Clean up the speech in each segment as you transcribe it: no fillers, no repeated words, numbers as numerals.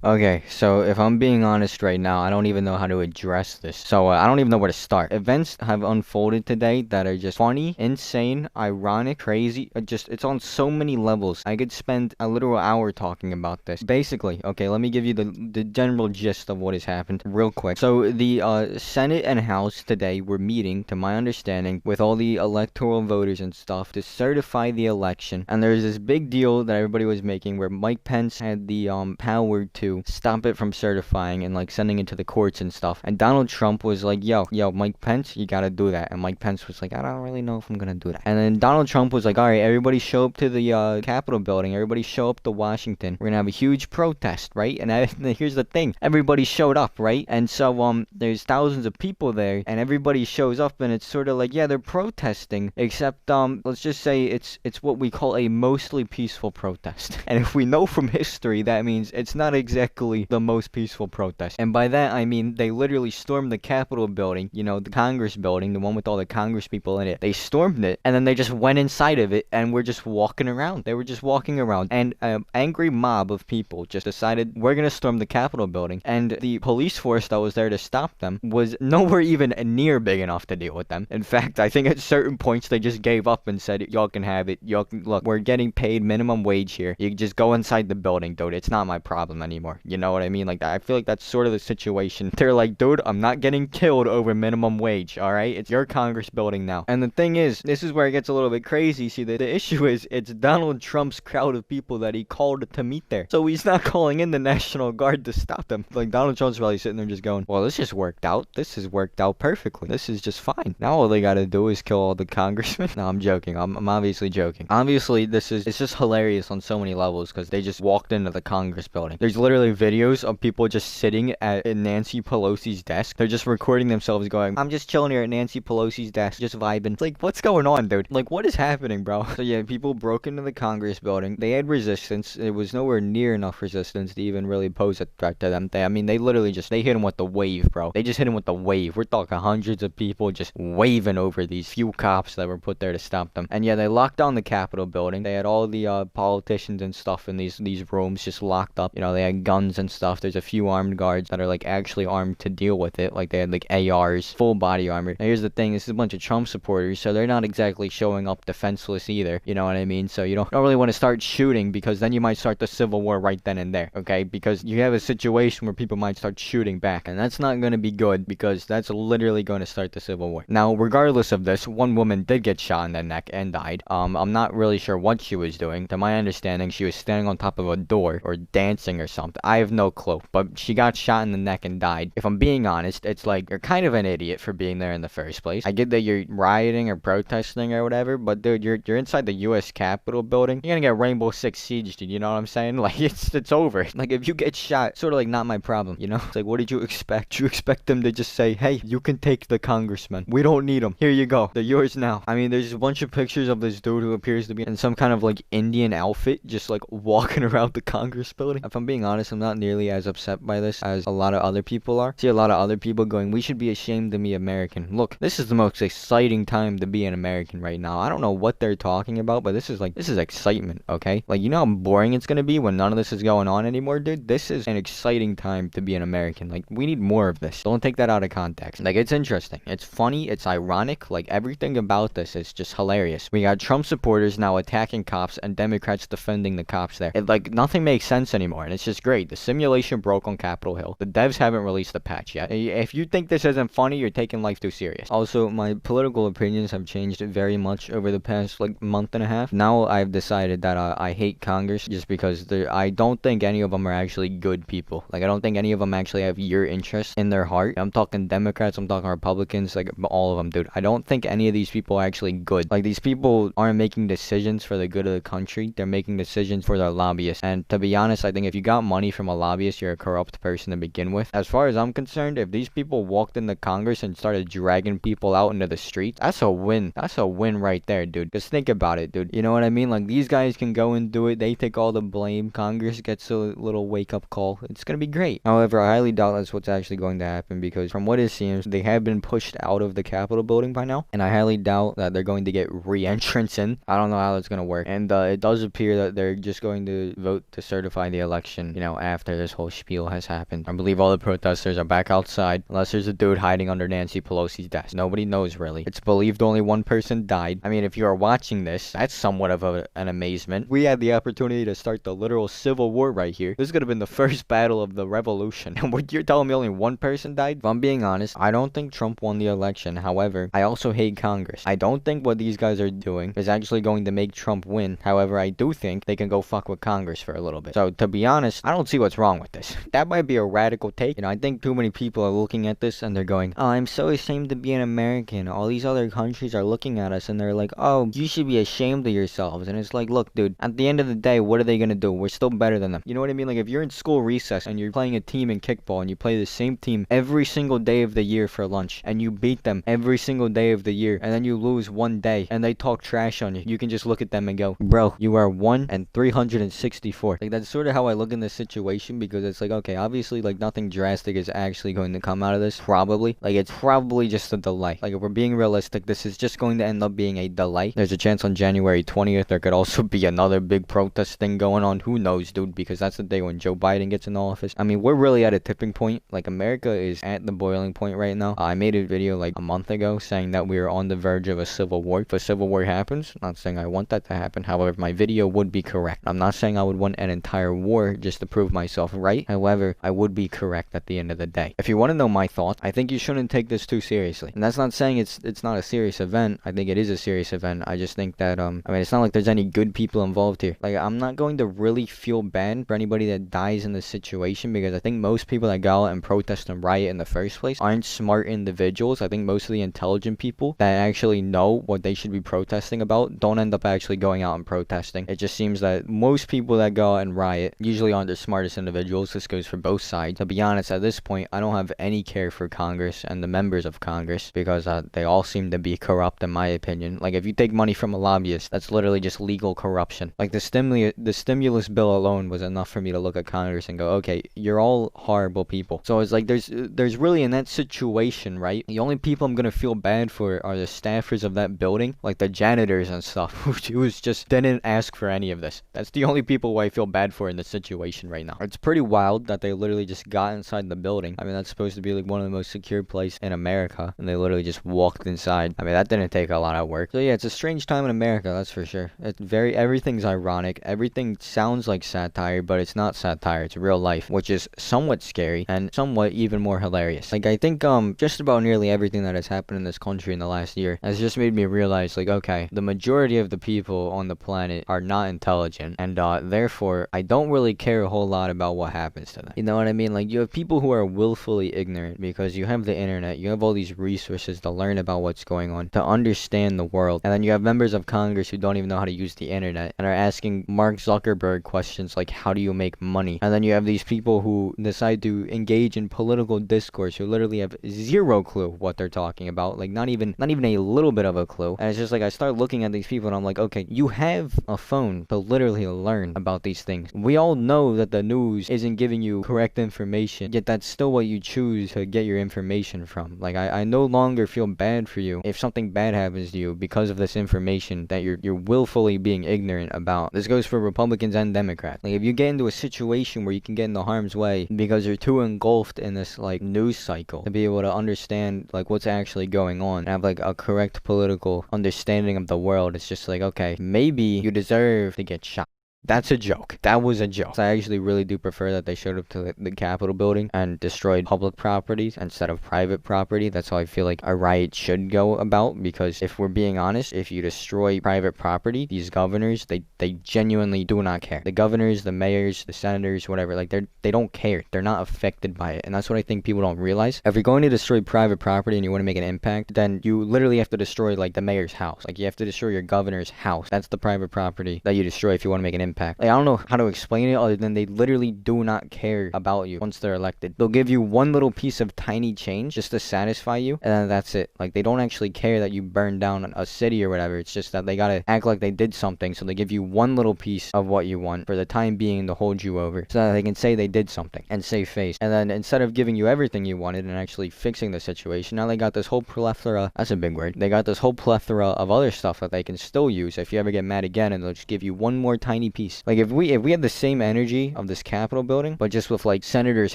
Okay, so if I'm being honest right now, I don't even know how to address this. So I don't even know where to start. Events have unfolded today that are just funny, insane, ironic, crazy. It's on so many levels. I could spend a literal hour talking about this. Basically, okay, let me give you the general gist of what has happened real quick. So the Senate and House today were meeting, to my understanding, with all the electoral voters and stuff to certify the election. And there's this big deal that everybody was making where Mike Pence had the power to stop it from certifying and like sending it to the courts and stuff. And Donald Trump was like, yo, Mike Pence, you gotta do that. And Mike Pence was like, I don't really know if I'm gonna do that. And then Donald Trump was like, all right, everybody show up to the Capitol building. Everybody show up to Washington. We're gonna have a huge protest, right? And here's the thing, everybody showed up, right? And so there's thousands of people there, and everybody shows up, and it's sort of like, yeah, they're protesting, except let's just say it's what we call a mostly peaceful protest. And if we know from history, that means it's not exactly the most peaceful protest. And by that, I mean they literally stormed the Capitol building, you know, the Congress building, the one with all the Congress people in it. They stormed it, and then they just went inside of it and were just walking around. They were just walking around, and an angry mob of people just decided, we're gonna storm the Capitol building. And the police force that was there to stop them was nowhere even near big enough to deal with them. In fact, I think at certain points they just gave up and said, y'all can have it. Y'all can, look, we're getting paid minimum wage here. You can just go inside the building, dude. It's not my problem anymore. You know what I mean? Like, I feel like that's sort of the situation. They're like, dude, I'm not getting killed over minimum wage, all right? It's your Congress building now. And the thing is, this is where it gets a little bit crazy. See, the issue is, it's Donald Trump's crowd of people that he called to meet there. So he's not calling in the National Guard to stop them. Like, Donald Trump's probably sitting there just going, well, this just worked out. This has worked out perfectly. This is just fine. Now all they gotta do is kill all the congressmen. No, I'm joking. I'm obviously joking. Obviously, it's just hilarious on so many levels because they just walked into the Congress building. There's literally videos of people just sitting at Nancy Pelosi's desk. They're just recording themselves going, I'm just chilling here at Nancy Pelosi's desk, just vibing. It's like, what's going on, dude? Like, what is happening, bro? So yeah, people broke into the Congress building. They had resistance. It was nowhere near enough resistance to even really pose a threat to them. I mean, they literally just, they hit him with the wave, bro. They just hit him with the wave. We're talking hundreds of people just waving over these few cops that were put there to stop them. And yeah, they locked down the Capitol building. They had all the politicians and stuff in these rooms just locked up. You know, they had guns and stuff. There's a few armed guards that are like actually armed to deal with it. Like they had like ARs, full body armor. Now here's the thing, this is a bunch of Trump supporters, so they're not exactly showing up defenseless either. You know what I mean? So you don't really want to start shooting because then you might start the civil war right then and there, okay? Because you have a situation where people might start shooting back, and that's not going to be good because that's literally going to start the civil war. Now, regardless of this, one woman did get shot in the neck and died. I'm not really sure what she was doing. To my understanding, she was standing on top of a door or dancing or something. I have no clue, but she got shot in the neck and died. If I'm being honest, it's like you're kind of an idiot for being there in the first place. I get that you're rioting or protesting or whatever, but dude, you're inside the U.S. Capitol building. You're gonna get Rainbow Six Siege, dude. You know what I'm saying? Like it's over. Like if you get shot, sort of like not my problem. You know? It's like, what did you expect? You expect them to just say, hey, you can take the congressman. We don't need them. Here you go. They're yours now. I mean, there's a bunch of pictures of this dude who appears to be in some kind of like Indian outfit, just like walking around the Congress building. If I'm being honest, I'm not nearly as upset by this as a lot of other people are. See a lot of other people going, we should be ashamed to be American. Look, this is the most exciting time to be an American right now. I don't know what they're talking about, but this is excitement, okay? Like, you know how boring it's gonna be when none of this is going on anymore, dude? This is an exciting time to be an American. Like, we need more of this. Don't take that out of context. Like, it's interesting. It's funny. It's ironic. Like, everything about this is just hilarious. We got Trump supporters now attacking cops and Democrats defending the cops there. Like, nothing makes sense anymore, and it's just great. The simulation broke on Capitol Hill. The devs haven't released the patch yet. If you think this isn't funny, you're taking life too serious. Also, my political opinions have changed very much over the past, like, month and a half. Now I've decided that I hate Congress just because I don't think any of them are actually good people. Like, I don't think any of them actually have your interest in their heart. I'm talking Democrats, I'm talking Republicans, like, all of them, dude. I don't think any of these people are actually good. Like, these people aren't making decisions for the good of the country. They're making decisions for their lobbyists. And to be honest, I think if you got money from a lobbyist, you're a corrupt person to begin with. As far as I'm concerned, if these people walked into Congress and started dragging people out into the streets, that's a win. That's a win right there, dude. Just think about it, dude. You know what I mean? Like, these guys can go and do it. They take all the blame. Congress gets a little wake-up call. It's gonna be great. However, I highly doubt that's what's actually going to happen because from what it seems, they have been pushed out of the Capitol building by now, and I highly doubt that they're going to get re-entrance in. I don't know how that's gonna work, and it does appear that they're just going to vote to certify the election, you know, out after this whole spiel has happened. I believe all the protesters are back outside, unless there's a dude hiding under Nancy Pelosi's desk. Nobody knows, really. It's believed only one person died. I mean, if you are watching this, that's somewhat of an amazement. We had the opportunity to start the literal civil war right here. This could have been the first battle of the revolution. And what you're telling me only one person died? If I'm being honest, I don't think Trump won the election. However, I also hate Congress. I don't think what these guys are doing is actually going to make Trump win. However, I do think they can go fuck with Congress for a little bit. So, to be honest, I don't see what's wrong with this. That might be a radical take. You know, I think too many people are looking at this and they're going, oh, I'm so ashamed to be an American. All these other countries are looking at us and they're like, oh, you should be ashamed of yourselves. And it's like, look, dude, at the end of the day, what are they gonna do? We're still better than them. You know what I mean? Like, if you're in school recess and you're playing a team in kickball and you play the same team every single day of the year for lunch and you beat them every single day of the year and then you lose one day and they talk trash on you, you can just look at them and go, bro, you are 1 and 364. Like, that's sort of how I look in this situation, because it's like, okay, obviously, like, nothing drastic is actually going to come out of this, probably. Like, it's probably just a delay. Like, if we're being realistic, this is just going to end up being a delay. There's a chance on January 20th there could also be another big protest thing going on. Who knows, dude, because that's the day when Joe Biden gets in office. I mean, we're really at a tipping point. Like, America is at the boiling point right now. I made a video like a month ago saying that we are on the verge of a civil war. If a civil war happens, I'm not saying I want that to happen. However, my video would be correct. I'm not saying I would want an entire war just to prove myself right. However, I would be correct at the end of the day. If you want to know my thoughts, I think you shouldn't take this too seriously. And that's not saying it's not a serious event. I think it is a serious event. I just think that, I mean, it's not like there's any good people involved here. Like, I'm not going to really feel bad for anybody that dies in this situation, because I think most people that go out and protest and riot in the first place aren't smart individuals. I think most of the intelligent people that actually know what they should be protesting about don't end up actually going out and protesting. It just seems that most people that go out and riot usually aren't the smartest individuals. This goes for both sides. To be honest, at this point, I don't have any care for Congress and the members of Congress, because they all seem to be corrupt, in my opinion. Like, if you take money from a lobbyist, that's literally just legal corruption. Like, the stimulus bill alone was enough for me to look at Congress and go, okay, you're all horrible people. So it's like, there's really, in that situation, right, the only people I'm gonna feel bad for are the staffers of that building, like the janitors and stuff, who just didn't ask for any of this. That's the only people who I feel bad for in this situation right now. It's pretty wild that they literally just got inside the building. I mean, that's supposed to be like one of the most secure places in America, and they literally just walked inside. I mean, that didn't take a lot of work. So yeah, it's a strange time in America, that's for sure. Everything's ironic. Everything sounds like satire, but it's not satire. It's real life, which is somewhat scary and somewhat even more hilarious. Like, I think just about nearly everything that has happened in this country in the last year has just made me realize, like, okay, the majority of the people on the planet are not intelligent, and therefore I don't really care a whole lot about what happens to them. You know what I mean? Like, you have people who are willfully ignorant because you have the internet, you have all these resources to learn about what's going on, to understand the world, and then you have members of Congress who don't even know how to use the internet and are asking Mark Zuckerberg questions like, how do you make money? And then you have these people who decide to engage in political discourse who literally have zero clue what they're talking about, like not even a little bit of a clue. And it's just like, I start looking at these people and I'm like, okay, you have a phone to literally learn about these things. We all know that the news isn't giving you correct information, yet that's still what you choose to get your information from. Like, I no longer feel bad for you if something bad happens to you because of this information that you're willfully being ignorant about. This goes for Republicans and Democrats. Like, if you get into a situation where you can get into harm's way because you're too engulfed in this, like, news cycle to be able to understand, like, what's actually going on and have, like, a correct political understanding of the world, it's just like, okay, maybe you deserve to get shot. That's a joke. That was a joke. So I actually really do prefer that they showed up to the Capitol building and destroyed public properties instead of private property. That's how I feel like a riot should go about, because if we're being honest, if you destroy private property, these governors, they genuinely do not care. The governors, the mayors, the senators, whatever, like, they don't care. They're not affected by it. And that's what I think people don't realize. If you're going to destroy private property and you want to make an impact, then you literally have to destroy, like, the mayor's house. Like, you have to destroy your governor's house. That's the private property that you destroy if you want to make an impact. Like, I don't know how to explain it other than they literally do not care about you once they're elected. They'll give you one little piece of tiny change just to satisfy you, and then that's it. Like, they don't actually care that you burned down a city or whatever. It's just that they gotta act like they did something, so they give you one little piece of what you want for the time being to hold you over, so that they can say they did something and save face. And then instead of giving you everything you wanted and actually fixing the situation, now they got this whole plethora, that's a big word, they got this whole plethora of other stuff that they can still use if you ever get mad again, and they'll just give you one more tiny piece peace. Like if we had the same energy of this Capitol building, but just with like senators'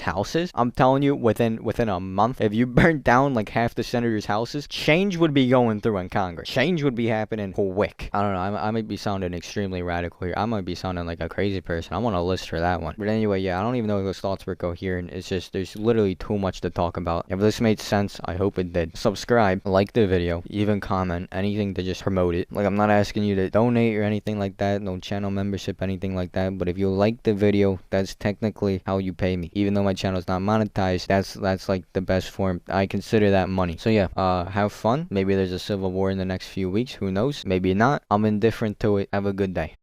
houses, I'm telling you, within a month, if you burnt down like half the senators' houses, change would be going through in Congress. Change would be happening quick. I don't know. I might be sounding extremely radical here. I might be sounding like a crazy person. I'm on a list for that one. But anyway, yeah, I don't even know if those thoughts were coherent. It's just there's literally too much to talk about. If this made sense, I hope it did. Subscribe, like the video, even comment, anything to just promote it. Like, I'm not asking you to donate or anything like that, no channel membership, anything like that. But if you like the video, that's technically how you pay me. Even though my channel is not monetized, that's like the best form. I consider that money. So yeah, have fun. Maybe there's a civil war in the next few weeks. Who knows? Maybe not. I'm indifferent to it. Have a good day.